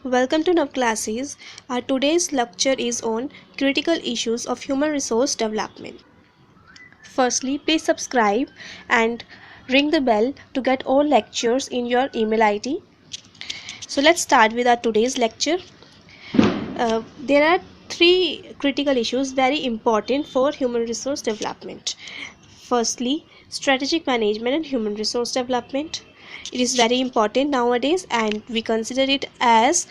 Welcome to Nav Classes. Our today's lecture is on critical issues of human resource development. Firstly, please subscribe and ring the bell to get all lectures in your email ID. So let's start with our today's lecture. There are three critical issues very important for human resource development. Firstly, strategic management and human resource development. It is very important nowadays, and we consider it as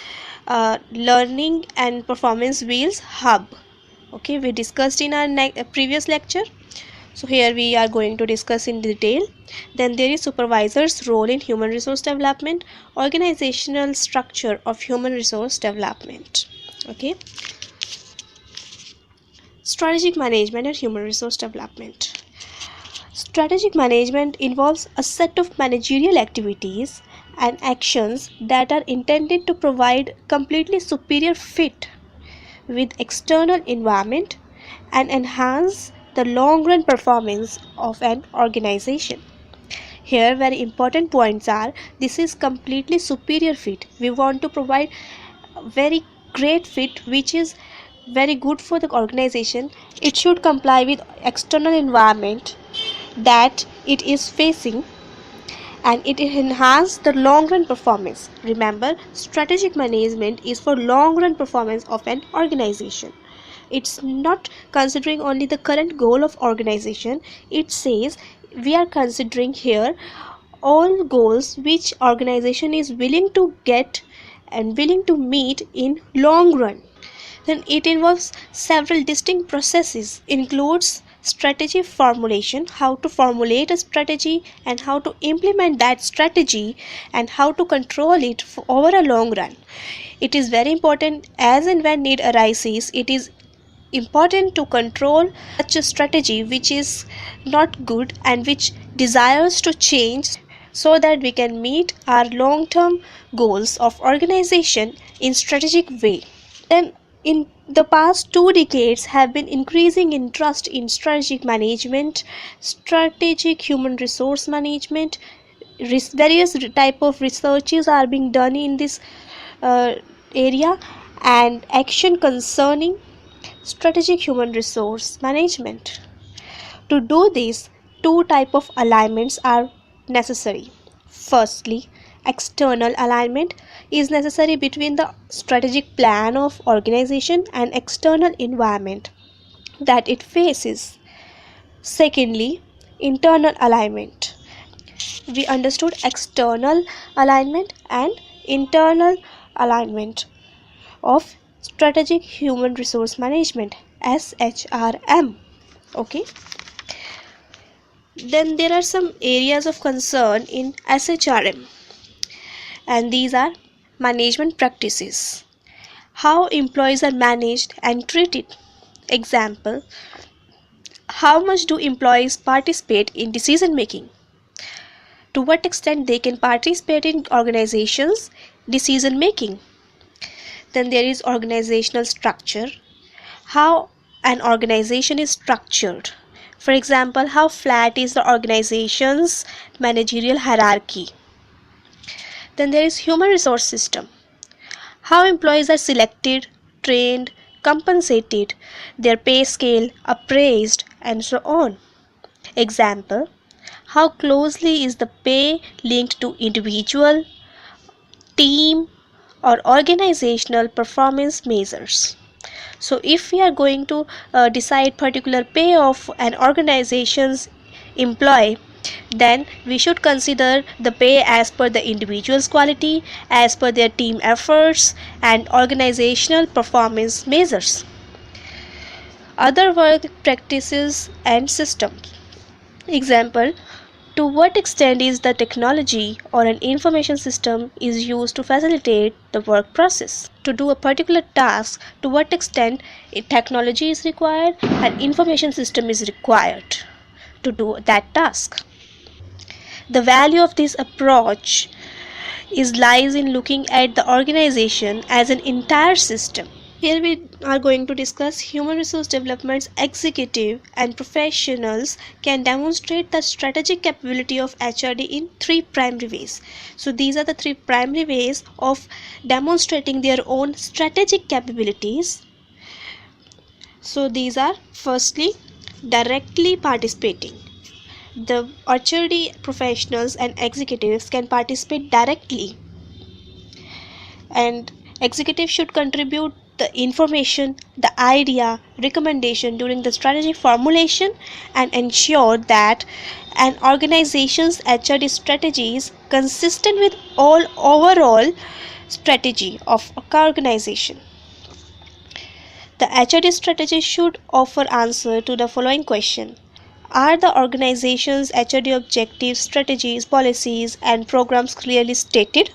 learning and performance wheels hub. Okay, we discussed in our previous lecture. So here we are going to discuss in detail. Then there is supervisor's role in human resource development, organizational structure of human resource development. Okay, strategic management and human resource development. Strategic management involves a set of managerial activities and actions that are intended to provide completely superior fit with external environment and enhance the long-run performance of an organization. Here very important points are: this is completely superior fit. We want to provide a very great fit which is very good for the organization. It should comply with external environment that it is facing, and it enhances the long run performance. Remember, strategic management is for long run performance of an organization. It's not considering only the current goal of organization. It says we are considering here all goals which organization is willing to get and willing to meet in long run. Then it involves several distinct processes, includes strategy formulation, how to formulate a strategy and how to implement that strategy and how to control it for over a long run. It is very important, as and when need arises, it is important to control such a strategy which is not good and which desires to change, so that we can meet our long-term goals of organization in strategic way. Then in the past 2 decades have been increasing interest in strategic management, strategic human resource management. Various type of researches are being done in this area, and action concerning strategic human resource management. To do this, two type of alignments are necessary. Firstly, external alignment is necessary between the strategic plan of organization and external environment that it faces. Secondly, internal alignment. We understood external alignment and internal alignment of strategic human resource management, SHRM. Okay. Then there are some areas of concern in SHRM, and these are management practices, how employees are managed and treated. Example, how much do employees participate in decision making? To what extent they can participate in organizations' decision making? Then there is organizational structure, how an organization is structured. For example, how flat is the organization's managerial hierarchy. Then there is human resource system, how employees are selected, trained, compensated, their pay scale appraised, and so on. Example, how closely is the pay linked to individual, team, or organizational performance measures. So if we are going to decide particular pay of an organization's employee, then we should consider the pay as per the individual's quality, as per their team efforts and organizational performance measures. Other work practices and systems. Example, to what extent is the technology or an information system is used to facilitate the work process? To do a particular task, to what extent technology is required and information system is required to do that task? The value of this approach lies in looking at the organization as an entire system. Here we are going to discuss human resource development's executive and professionals can demonstrate the strategic capability of HRD in three primary ways. So these are the three primary ways of demonstrating their own strategic capabilities. So these are, firstly, directly participating. The HRD professionals and executives can participate directly, and executives should contribute the information, the idea, recommendation during the strategy formulation and ensure that an organization's HRD strategy is consistent with all overall strategy of a organization. The HRD strategy should offer answer to the following question: are the organization's HRD objectives, strategies, policies, and programs clearly stated?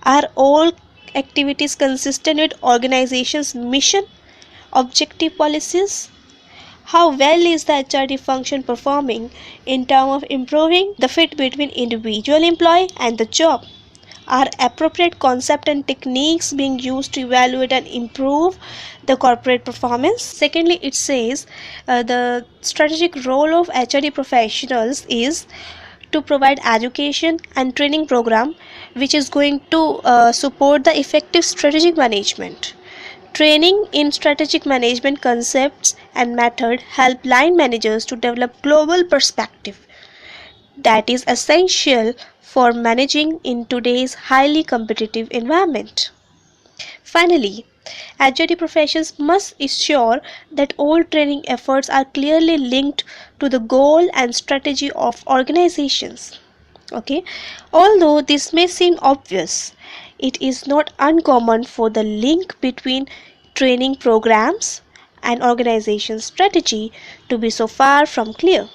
Are all activities consistent with organization's mission, objective, policies? How well is the HRD function performing in terms of improving the fit between individual employee and the job? Are appropriate concepts and techniques being used to evaluate and improve the corporate performance? Secondly, it says the strategic role of HRD professionals is to provide education and training program which is going to support the effective strategic management. Training in strategic management concepts and method help line managers to develop global perspective that is essential for managing in today's highly competitive environment. Finally, HRD professions must ensure that all training efforts are clearly linked to the goal and strategy of organizations. Okay, although this may seem obvious, it is not uncommon for the link between training programs and organization strategy to be so far from clear.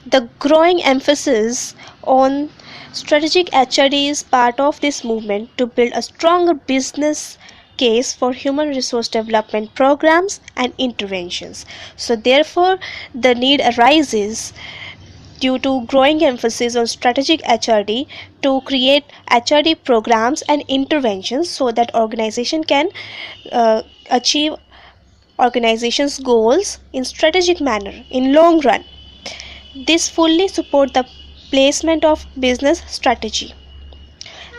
The growing emphasis on strategic HRD is part of this movement to build a stronger business case for human resource development programs and interventions. So therefore, the need arises due to growing emphasis on strategic HRD to create HRD programs and interventions so that organization can achieve organization's goals in strategic manner in long run. This fully supports the placement of business strategy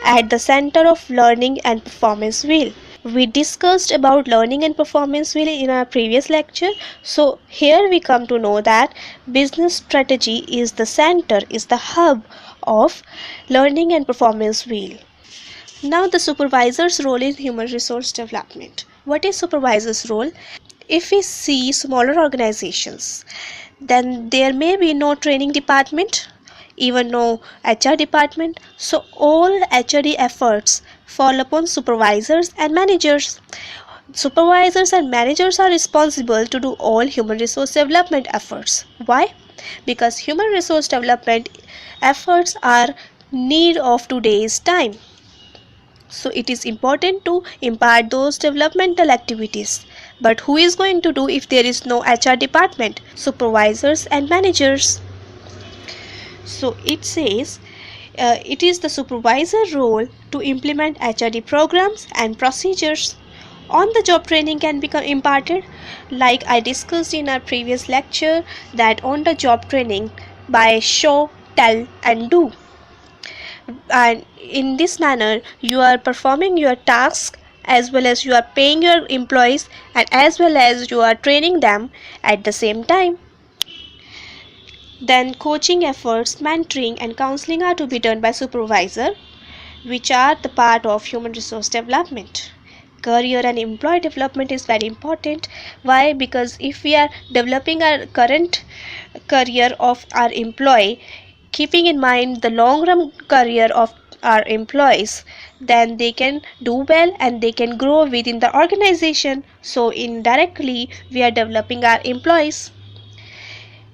at the center of learning and performance wheel. We discussed about learning and performance wheel in our previous lecture. So here we come to know that business strategy is the center, is the hub of learning and performance wheel. Now the supervisor's role in human resource development. What is supervisor's role? If we see smaller organizations, then there may be no training department, even no HR department. So all HRD efforts fall upon supervisors and managers. Supervisors and managers are responsible to do all human resource development efforts. Why? Because human resource development efforts are need of today's time. So it is important to impart those developmental activities. But who is going to do if there is no HR department? Supervisors and managers. So it says it is the supervisor role to implement HRD programs and procedures. On the job training can become imparted, like I discussed in our previous lecture, that on the job training by show, tell and do. And in this manner you are performing your task as well as you are paying your employees and as well as you are training them at the same time. Then coaching efforts, mentoring and counseling are to be done by supervisor, which are the part of human resource development. Career and employee development is very important. Why? Because if we are developing our current career of our employee, keeping in mind the long run career of our employees, then they can do well and they can grow within the organization. So indirectly we are developing our employees.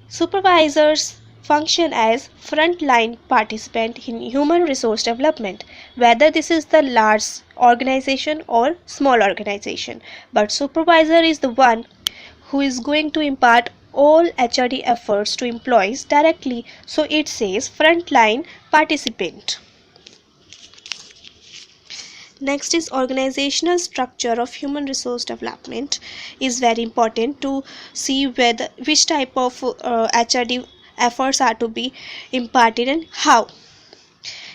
Supervisors function as frontline participant in human resource development, whether this is the large organization or small organization. But supervisor is the one who is going to impart all HRD efforts to employees directly. So it says frontline participant. Next is organizational structure of human resource development is very important to see whether which type of HRD efforts are to be imparted and how.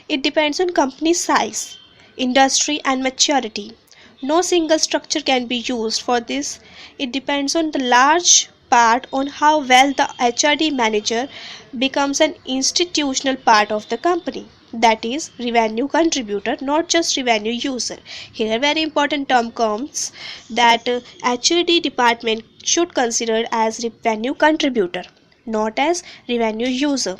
It depends on company size, industry and maturity. No single structure can be used for this. It depends on the large part on how well the HRD manager becomes an institutional part of the company, that is revenue contributor, not just revenue user. Here very important term comes that HRD department should consider as revenue contributor, not as revenue user.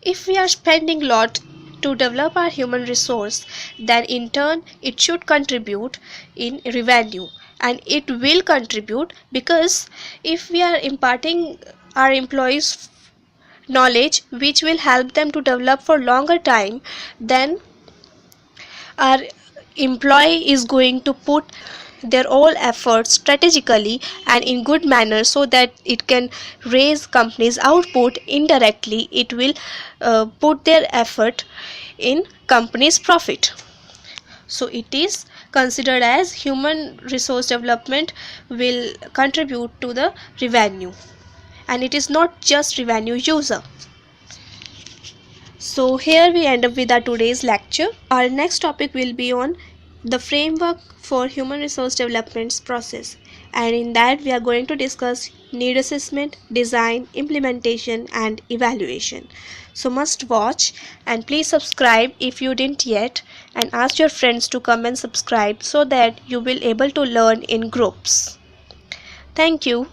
If we are spending lot to develop our human resource, then in turn it should contribute in revenue, and it will contribute because if we are imparting our employees knowledge which will help them to develop for longer time, then our employee is going to put their all efforts strategically and in good manner so that it can raise company's output. Indirectly it will put their effort in company's profit. So it is considered as human resource development will contribute to the revenue, and it is not just revenue user. So here we end up with our today's lecture. Our next topic will be on the framework for human resource development process, and in that we are going to discuss need assessment, design, implementation and evaluation. So must watch and please subscribe if you didn't yet, and ask your friends to come and subscribe so that you will able to learn in groups. Thank you.